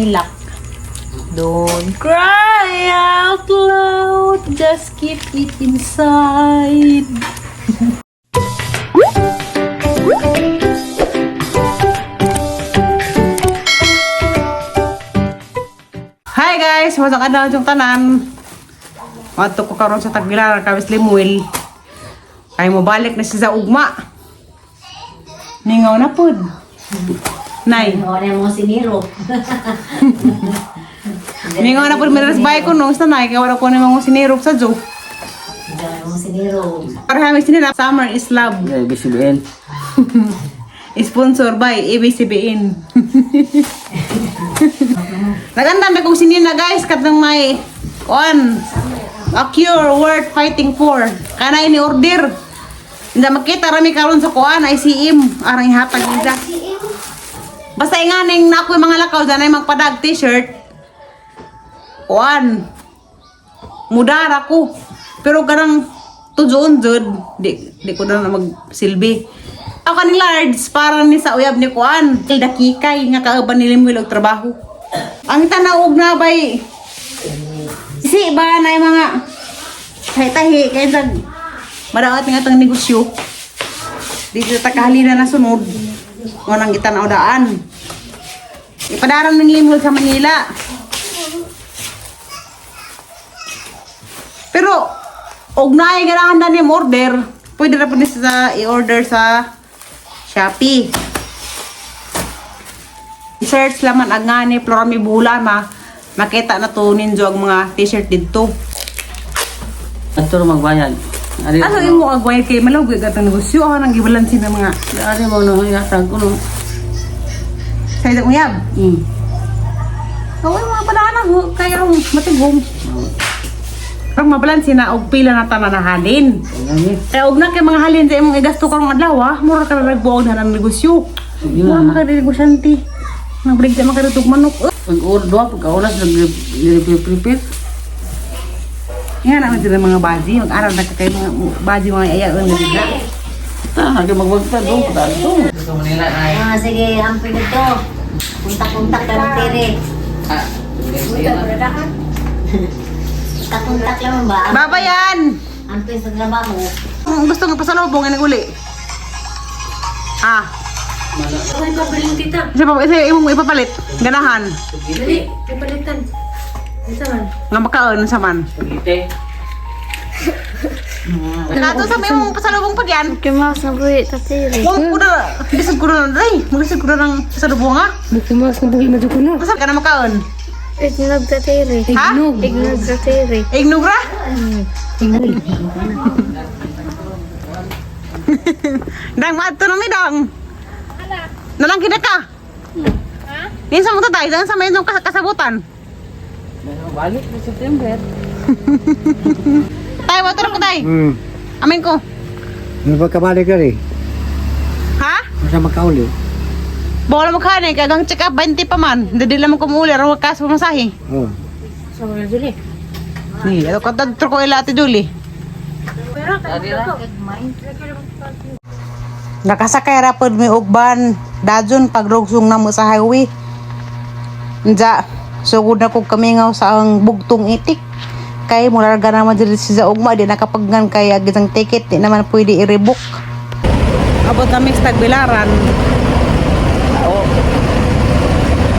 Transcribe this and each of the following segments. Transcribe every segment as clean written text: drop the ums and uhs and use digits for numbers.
hilak. Don't cry out loud, just keep it inside. Hi guys, masang adlaw yung tanan. Mato ko karon sa Tagbilaran, Kawis Limuel. Ay mo balik na siya sa ugma. Ningaw na pud. Nay. Ningaw na mo si Nero. Ningaw na pud miras bay ko no sa nay kay wala ko nang sinirok sa jo. Ningaw na mo si Nero. Para kami sinira Summer is Love. ABCBN. Sponsor by ABCBN. Naganda na kung sinina guys kat ng may a cure worth fighting for. Kana ini order. Hindi makita rami karon sa kuan ICM arang ihatag nila. Basta inganing na ako yung mga lakaw dyan ay magpadag t-shirt. Kuan. Mudar ako. Pero ganang tudyoon jud di ko na magsilbi. Ako ni Lards para ni sa uyab ni kuan. Dakikay nga kauban ni Limuel og trabaho. Ang tanaog na bay si ba na yung mga tahi-tahi kaya sa madaot nga tang negosyo. Dito ta kahalina na sunod. Ngunang kita na udaan. Ipadaran ng Limuel sa Manila. Pero og naay ganahan na ni order, pwede na po ni sa i-order sa Shopee. I-search laman ang ngani Florami Bulan makita na to ninyo ang mga t-shirt dito. Ato ro magbayad. Ano yung mo agway kay malawag gatang negosyo ako nang gibalansin ng mga Ari mo no ingatag ko no. sa idang uyab. Kaway mga padanan kaya rong matigong. Kang mabalansin na og pila na tanan na halin. Kaya og na kay mga halin sa imong igasto karong adlaw mura ka na nagbuog na ng negosyo. Mura makadinegosyante. Nabrig sa makarutog manok. Pag-ordo pagka-oras nag-prepare. Yan naman sila mga baji. Mag-aral na kayo mga baji mga ayaon na sila. Hagi magwagta do ta do. Sa Manila ay. Sige, amping ito. Puntak-puntak ka ng tiri. Puntak-puntak lang ba? Babayan! Amping sa trabaho. Kung gusto nga pasalubong nga uli. Ay, papalit kita. Isa imong ipapalit. Ganahan. Dali, papalitan. Isa man. Nga makaon sa man. Pagite. Nato sa imong pasalubong pa diyan. Bukimas na buhi, tatiri. Wag ko na. Bisag ko na day. Magisag ko na ng pasalubong ha. Bukimas na buhi, madyo ko na. Kasal ka na makaon. Ignog tatiri. Ha? Ignog tatiri. Ignog ra? Dang mato na mi dang. Nalang kita ka. Ha? Ninsa mo to tayo. Saan sa may nung kasabutan? Balik sa September. Tayo, water ko tayo. Amin ko. May pagkabalik ka rin. Ha? Masa makauli. Bawal mo kanin, kagang check up 20 pa man. Hindi lang mo kumuli, rawag ka sa pamasahe. Oh. Sa mga dali. Ni, ito ka tagtro ko ila ate Julie. Pero, Nakasakay ra pod mi ugban, dajon pagrugsong na mo sa highway. Nja, sugod na kog kamingaw sa ang bugtong itik. Kay mula larga naman diri sa ugma, di nakapaggan kay agitang ticket, di naman pwede i-rebook. Abot kami sa Tagbilaran.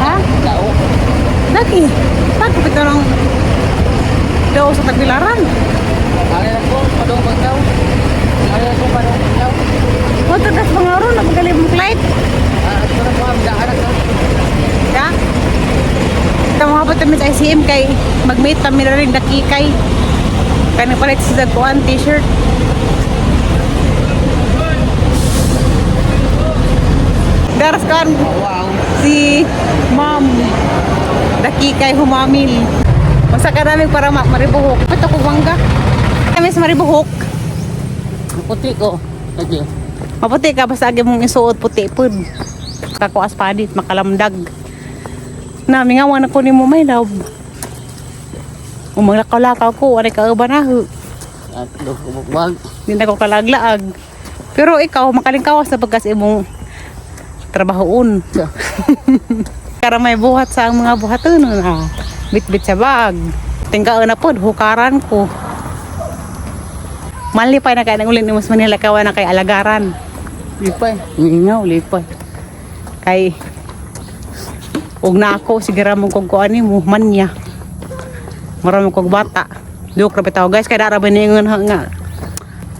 Ha? Lagi. Pagkapit ka lang daw sa Tagbilaran. Kaya na ko padong pagkaw. Kaya ko padong pagkaw. O, tagas mga ron, napagaling mong flight. Ato na ko ang daan ko. Ya? Ito mga patamis ICM kay mag-meet kami na rin dakikay. Kaya nagpalit si Dagkuan t-shirt. Daras kan si Ma'am dakikay humamil. Masa ka namin para maribuhok. Ito ko bangga. Kami sa maribuhok. Puti ko. Lagi. Maputi ka basta agi mong isuot puti pud. Kako aspadit makalamdag. Nami nga wana ko ni mo may love. Umaglakaw-lakaw ko, wala ka ubanaho. At do bumag. Hindi na ko kalaglaag. Pero ikaw makalingkawas na pagkas imong trabahoon. Para may buhat sa mga buhaton na. Bit-bit sa bag. Tingkaan na po, hukaran ko. Malipay na kaya nang ulit ni Mas Manila kawan na kay alagaran. Lipay, ingaw, lipay. Kay ug na ako sigara mong kog kuan mo manya. Marami kog bata. Duk ra bitaw guys kay dara ba ningon nga.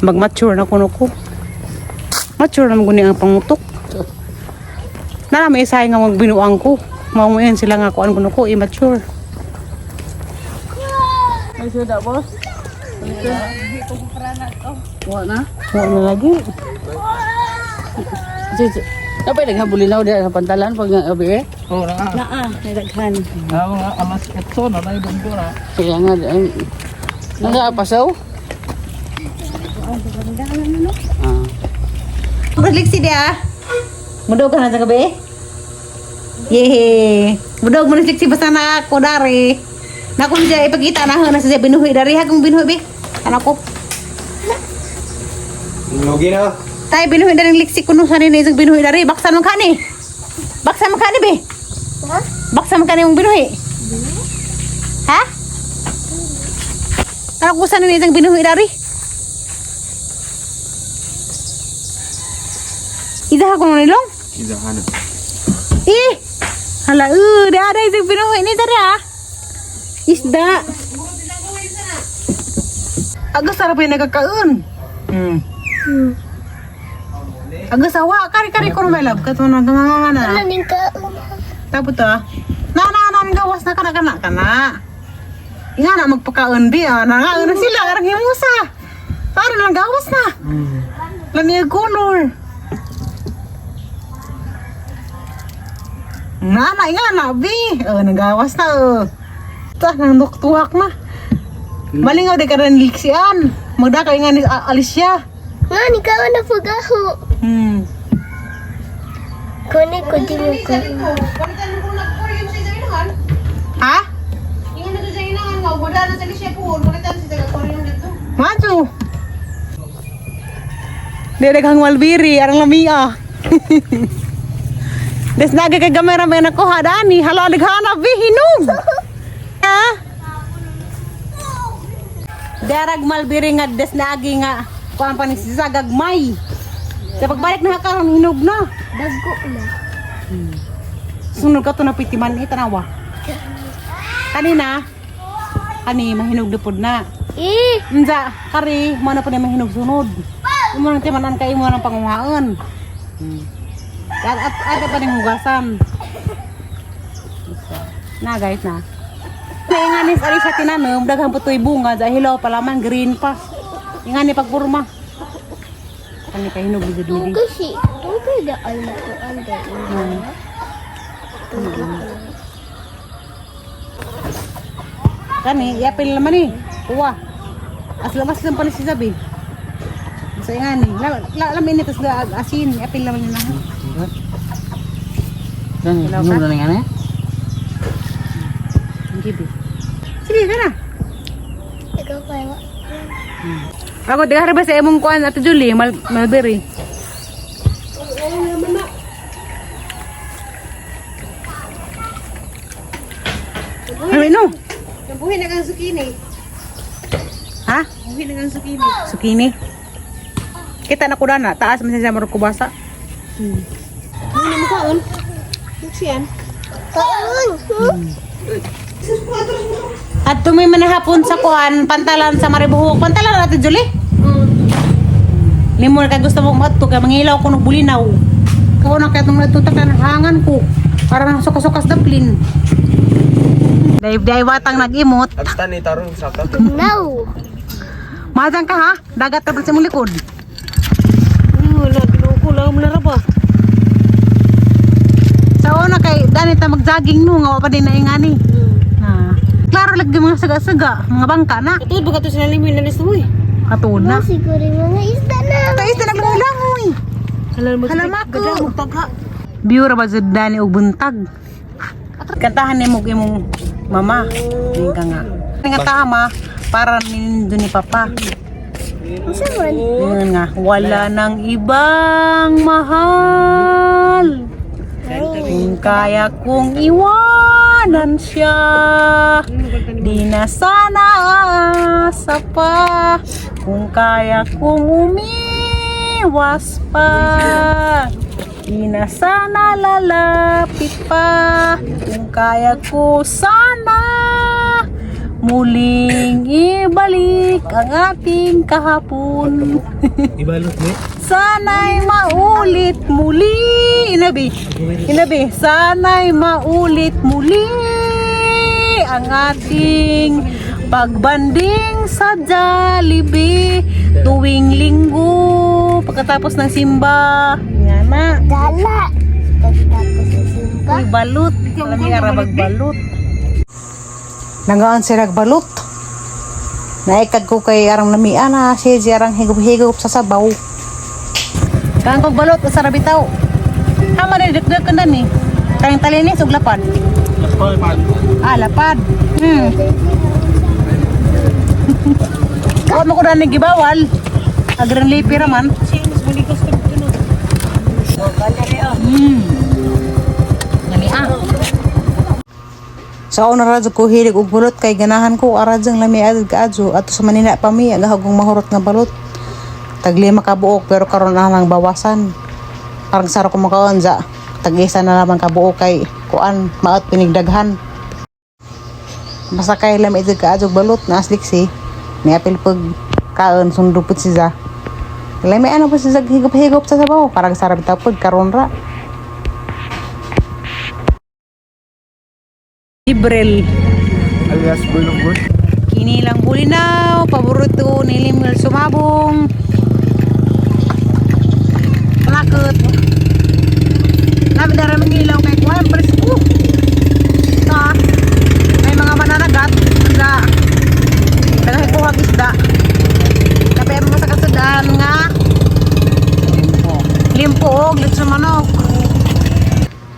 Mag-mature na kuno ko. Mature na maguni ang pangutok. Na may isay nga magbinuang ko. Mao mo yan sila nga kuan kuno ko immature. Ay sudah boss. Wala na lagi. Sige. Dapat naghabulinaw dia sa pantalan pag gabi eh. Oo na. Nagdaghan. Ako nga alas 8 na na ibang ko na. Kaya nga nagapasaw. Balik si dia. Mudog ka na sa gabi? Yehe. Mudog mo na si basta na ako dari. Na kung siya ipakita na na siya binuhi dari ha kung binuhi be. Anak ko. Lugi na. Tay binuhi dari liksi kuno sa ni isang binuhi dari. Baksan mo kani. Baksan mo kani be. Ha? Baksan mo kani mong binuhi. Ha? Anak ko sa ni isang binuhi dari. Ida ako nilong? Ida ano? Hala, ada isang binuhi ni tadi ah. Isda. Agak sarap yung nagkakaon. Agak sawa, kari-kari ko may lab. Kato na, nga na. Ano ning ka? Tapos to, namin gawas na kana. Nga na, magpakaon bi, nangaon na sila, karang himusa. Parang lang gawas na. Lamig color. Nga na, bi. Nagawas na, Tah, nanduktuhak na. Malingaw di ka rin liksian. Magdakay nga ni Alicia. Nga ni ka na pagaho. Kone ko di mo ka. Ha? Maju. Dedeghang malbiri, arang lamia. Des naga kay gamera may nakuha dani, halo lighanap bi hinug. Ha? Darag malbiri nga des nagi nga kuan pa ni sa gagmay. Sa pagbalik na karon hinug na. Dago na. Sunod ka to na pitiman tanawa. Kanina mahinog dupod na. Unsa kari mo na pa ni mahinog sunod. Imo nang timanan kay mo nang panguhaon. At ada pa ning hugasan. Na guys na. Nganis ari sa tinanom daghang putoy bunga sa hilaw palaman green pa. Ingani pagpurma. Kani kay hinog di dili. Kasi, tungkol da ay mo ko anda. Kani yapil naman ni. Uwa. Aslam pa ni si Sabi. Sa ingani. Lamin nitas da asin yapil naman ni na. Dan hinug na nga na. Sige ka na. Ikaw kaya. Ako di harba sa imong kuan Ate Julie, Malberry. Ano no? Buhin na kang zucchini. Ha? Buhin na kang zucchini. Sukini. Kita na ko na taas man siya marok kubasa. Buhin na mo kaon. Siyan. Kaon. At tumi man hapon sa kuan pantalan sa Maribuhok. Pantalan Ate Julie? Limo ka gusto mo mato kay mangilaw ko ng bulinaw. Kao na kay tong natutak na hangan ko. Para nang sukas-sukas daplin. Dai watang nag-imot. Agtan ni tarong saka. No. Madang ka ha? Dagat ka sa mong likod. Wala, kinuko lang mo na ba? Sa una kay dani ta mag-jogging no nga wa pa din naingani. Na. Klaro lagi mga saga-saga, mga bangka na. Katulad ba ka to sa limin na nito eh? Katulad na. Siguro mga isda na. Kay isa naglangoy. Halal mo. Halal mako. Gada mo pagha. Biura ba jud dani og buntag. Kantahan ni mo imong mama. Ning ka nga. Nga tama para nindo ni papa. Isa man. Yun nga, wala nang ibang mahal. kaya kong iwanan siya, di na sana aasa pa. Kung kaya kong umiwas pa, di na sana lalapit pa. Kung kaya ko sana muling ibalik ang ating kahapon. Ibalot mo. Sana'y maulit muli. Inabi. Sana'y maulit muli ang ating pagbanding sa Jollibee tuwing linggo pagkatapos ng simba. Yan na. Gala. Tapos sa simba. Uy, balut. Alam niya magbalut. Nangaan sila balut. Naikad ko kay arang lamian na siya arang higup-higup sa sabaw. Kang kog balot sa rabitaw. Hama rin dek-dek kan ni. Kang talinis ug lapad. Lapad. Ko mo ko na gibawal. Agran lipi raman. Sa una radyo ko hilig og balot kay ganahan ko aradyang lami adad kaadyo ato sa Manila pa mi agahagong mahurot nga balot. Taglima ka buok pero karon na lang bawasan. Parang saro ko makaon za. Tag-isa na naman ka buok kay kuan maot pinigdaghan. Basta kay lami adad kaadyo balot na asliksi. May apil pag kaon sundupot si za. Lami ano pa si zag higop-higop sa sabaw parang sarap tapod karon ra. Ibrel Alias bulong-bul. kini lang bulinaw paborito ni Limil sumabong panakot namin dara mangilaw kay kuhan presko ta may mga mananagat isda daghay ko hag isda tapi mo sa kasudaan nga limpo og litso manok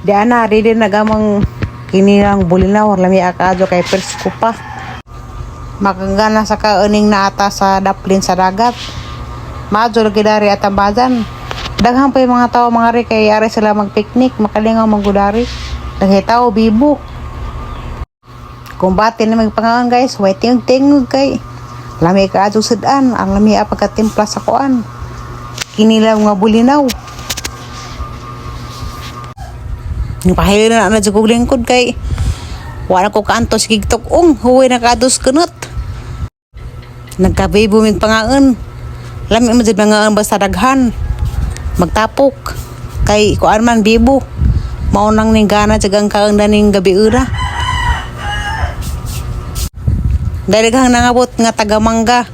di ana di nagamang kini lang bulinaw lami akadyo kay presko pa makagana sa kauning na ata sa daplin sa dagat madyo lagi dari atambadan daghang pa yung mga tao mga ri kay ari sila magpiknik makalingaw magudari daghay tao bibo kumbate na magpangangan guys way tingog kay lami kaadyo sudan ang lami pagkatimpla sa kuan kini lang nga bulinaw. Pahili na na jugog lingkod kay wala ko kanto sa TikTok huwi na kados kunot nagkabibo mig pangaon lami mo jud pangaon basta daghan magtapok kay kuan man bibo maunang ning gana jagang kaon daning gabi ura dalighang nangabot nga taga mangga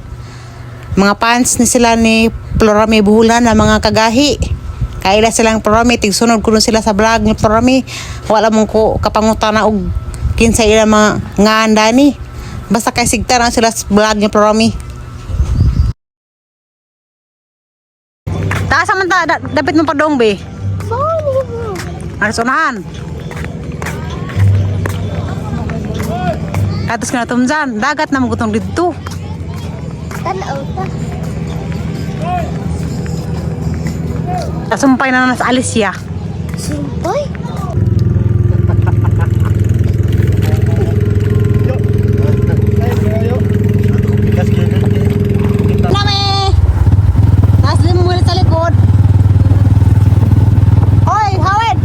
mga fans ni sila ni Florami Buhulan na mga kagahi. Kaila silang Florami, tigsunod ko sila sa vlog ni Florami. Wala mong ko kapangutana og kinsa ila mga ngandani. Basta kay sigta na sila sa vlog ni Florami. Taas man ta dapat mo padong be. Aras unahan. Katos ka na tumjan, dagat na magutong dito. Tanaw ta. Sumpay na sa Alicia. Sumpay? Nami! Taas din mo muna sa likod. Oy, Howard!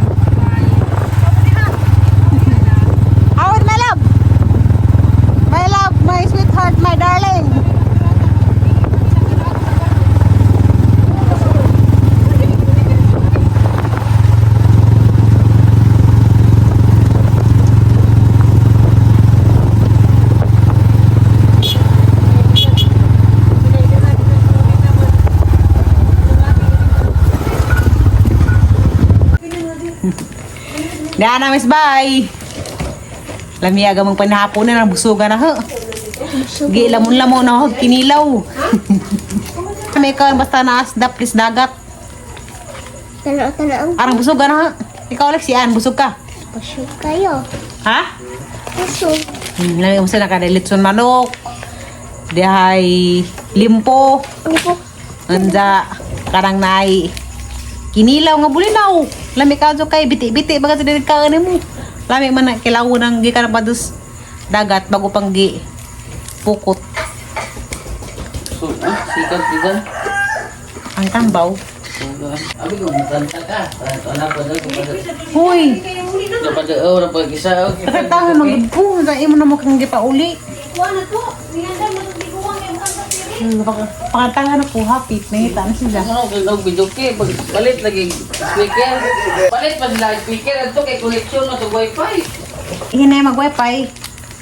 Howard, my love! My love, my sweetheart, my darling! Diana, miss, bye! Lamiaga mong panahapon na busugan na ho. Gi lamon-lamon na ho, kinilaw. Kami ka basta naasdap lis dagat. Tanaw. Arang busugan na ho. Ikaw Lexian, busog ka. Pasok kayo. Ha? Pasok. Lami mo sa nakadalitson manok. Dihay limpo. Ano po? Anja karang nai Kinilaw nga bulinaw. Lami ka kay biti-biti baga sa ka mo. Lami man na kilaw nang gikan pa dus dagat bago pang gi pukot. So, sikat kita. Ang tambaw. Abi ko mutanta ka. Anak ko daw ko. Hoy, Dapat ora pa kisa. takatahan magpo sa imo na mo kang gipauli. Pakatangan ako hapit, nangita na sila. Ano kung daw video ke palit lagi speaker. Palit pa sila speaker ato kay connection na sa wifi. Hinay mag-wifi,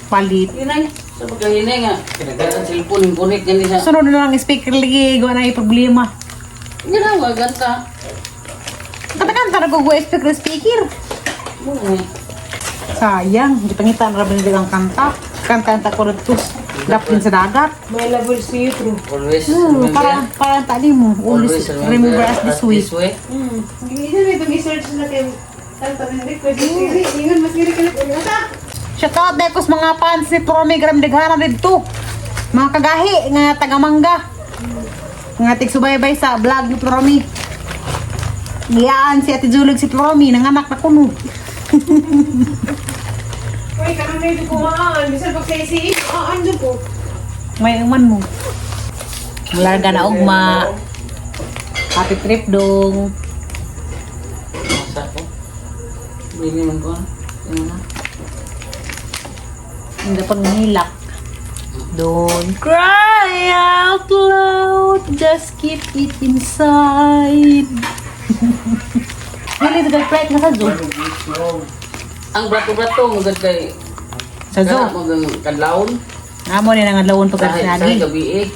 palit. Hinay. Sa pagkahinay nga. Kinagaran cellphone yung connect yan sa. Sunod na lang ang speaker lagi, gawa na yung problema. Ginawa ganta. Kata-kanta na gugu speaker. Muna. Sayang, di pangita na rabang nilang kanta. Kanta-kanta ko rin tus. Dapin sa dagat. May level si Yutro. Always Parang tali mo. Always remember us this way. Hindi na ito research na kayo. Tantanin rin ko. Ingan mas giri ka na. Shout out dekos mga fans ni Promi Gram Deghana dito. Mga kagahi nga taga-mangga. Nga tig-subaybay sa vlog ni Promi. Giyaan si Ate Julog si Promi, nanganak na kuno. Uy, kanang na ito kumaan. Bisan pag sa isi, ando ko. May uman mo. Larga na ugma. Happy trip dong. Masa ko. Bili man ko. Ano? Hindi pag nahilak. Don't cry out loud. Just keep it inside. Really, the flight na sa zoo. Ang brato-brato magad kay Sa zoo. magang kadlawon. Amo ni nang lawon pag Sa sinabi. gabi eh.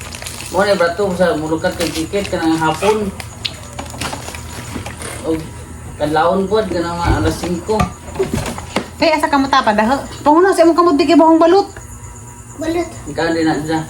Mo na brato sa mulukat kay ticket kanang hapon. Og kadlawon pod kanang mga alas 5. Kaya asa ka mo tapa daho. Panguno sa imong kamot di kay bahong balot. Balut. Ikaw din na dyan.